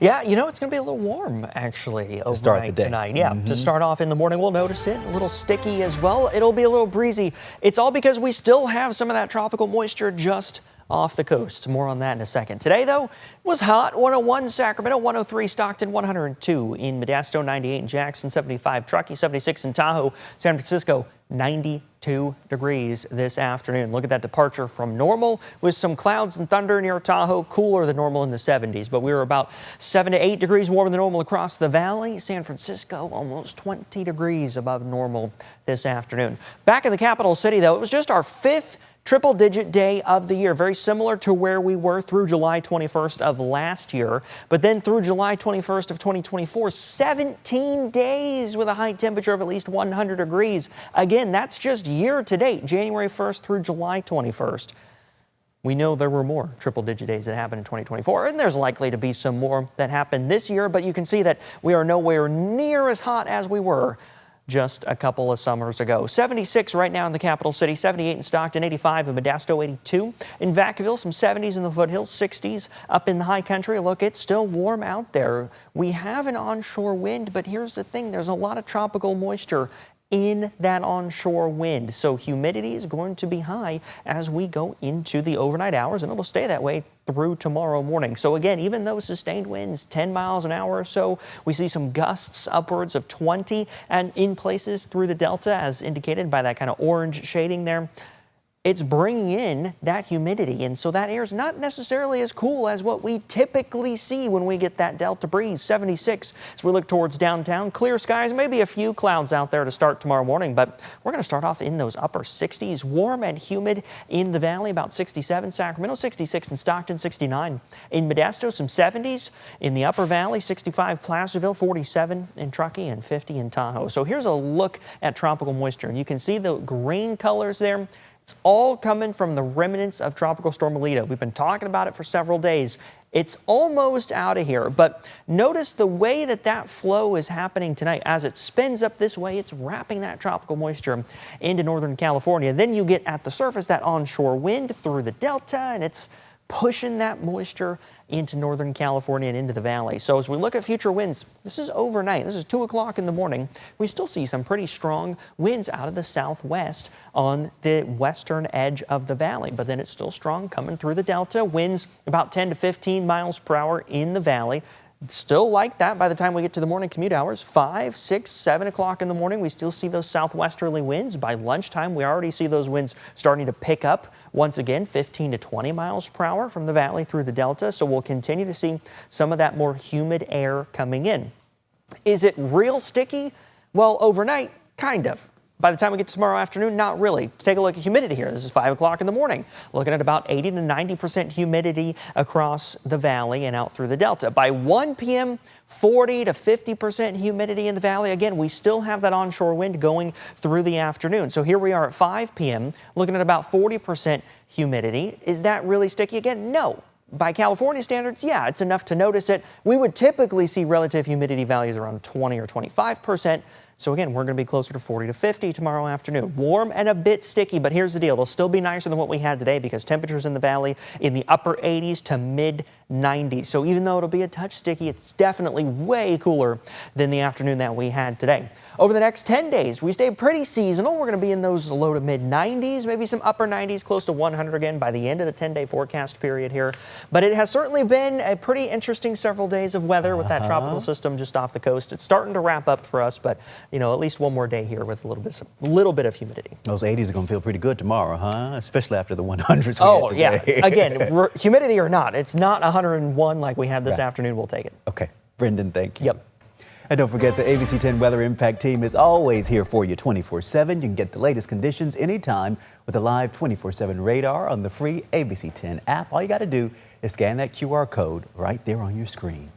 Yeah, it's going to be a little warm, actually, To start the overnight day. tonight. Yeah, to start off in the morning, we'll notice it. A little sticky as well. It'll be a little breezy. It's all because we still have some of that tropical moisture just off the coast. More on that in a second. Today, though, was hot. 101 Sacramento, 103 Stockton, 102 in Modesto, 98 in Jackson, 75 Truckee, 76 in Tahoe, San Francisco, 92 degrees this afternoon. Look at that departure from normal with some clouds and thunder near Tahoe, cooler than normal in the 70s. But we were about 7 to 8 degrees warmer than normal across the valley. San Francisco almost 20 degrees above normal this afternoon. Back in the capital city, though, it was just our 5th triple-digit day of the year, very similar to where we were through July 21st of last year. But then through July 21st of 2024, 17 days with a high temperature of at least 100 degrees. Again, that's just year to date, January 1st through July 21st. We know there were more triple-digit days that happened in 2024, and there's likely to be some more that happen this year, but you can see that we are nowhere near as hot as we were just a couple of summers ago. 76 right now in the capital city, 78 in Stockton, 85 in Modesto, 82 in Vacaville, some 70s in the foothills, 60s up in the high country. Look, it's still warm out there. We have an onshore wind, but here's the thing. There's a lot of tropical moisture in that onshore wind. So humidity is going to be high as we go into the overnight hours, and it'll stay that way through tomorrow morning. So again, even though sustained winds 10 miles an hour or so, we see some gusts upwards of 20 and in places through the delta, as indicated by that kind of orange shading there. It's bringing in that humidity, and so that air is not necessarily as cool as what we typically see when we get that delta breeze. 76 as we look towards downtown. Clear skies, maybe a few clouds out there to start tomorrow morning, but we're going to start off in those upper 60s. Warm and humid in the valley, about 67 Sacramento, 66 in Stockton, 69 in Modesto, some 70s in the upper valley, 65 Placerville, 47 in Truckee, and 50 in Tahoe. So here's a look at tropical moisture, and you can see the green colors there. It's all coming from the remnants of Tropical Storm Alito. We've been talking about it for several days. It's almost out of here, but notice the way that flow is happening tonight. As it spins up this way, it's wrapping that tropical moisture into Northern California. Then you get at the surface that onshore wind through the delta, and it's pushing that moisture into Northern California and into the valley. So as we look at future winds, this is overnight. This is 2 o'clock in the morning. We still see some pretty strong winds out of the southwest on the western edge of the valley, but then it's still strong coming through the delta. Winds about 10 to 15 miles per hour in the valley. Still like that by the time we get to the morning commute hours. 5, 6, 7 o'clock in the morning, we still see those southwesterly winds. By lunchtime, we already see those winds starting to pick up once again, 15 to 20 miles per hour from the valley through the delta. So we'll continue to see some of that more humid air coming in. Is it real sticky? Well, overnight, kind of. By the time we get to tomorrow afternoon, not really. Take a look at humidity here. This is 5 o'clock in the morning. Looking at about 80 to 90% humidity across the valley and out through the delta. By 1 p.m., 40 to 50% humidity in the valley. Again, we still have that onshore wind going through the afternoon. So here we are at 5 p.m., looking at about 40% humidity. Is that really sticky again? No. By California standards, yeah, it's enough to notice it. We would typically see relative humidity values around 20 or 25%. So again, we're going to be closer to 40 to 50 tomorrow afternoon. Warm and a bit sticky, but here's the deal. It'll still be nicer than what we had today because temperatures in the valley in the upper 80s to mid 90s. So even though it'll be a touch sticky, it's definitely way cooler than the afternoon that we had today. Over the next 10 days, we stay pretty seasonal. We're going to be in those low to mid 90s, maybe some upper 90s, close to 100 again by the end of the 10-day forecast period here. But it has certainly been a pretty interesting several days of weather with that tropical system just off the coast. It's starting to wrap up for us, but at least one more day here with a little bit of humidity. Those 80s are going to feel pretty good tomorrow, huh? Especially after the 100s. Oh, yeah. Again, humidity or not, it's not 101 like we had this afternoon. We'll take it. Okay. Brendan, thank you. Yep. And don't forget, the ABC 10 Weather Impact team is always here for you 24/7. You can get the latest conditions anytime with a live 24/7 radar on the free ABC 10 app. All you got to do is scan that QR code right there on your screen.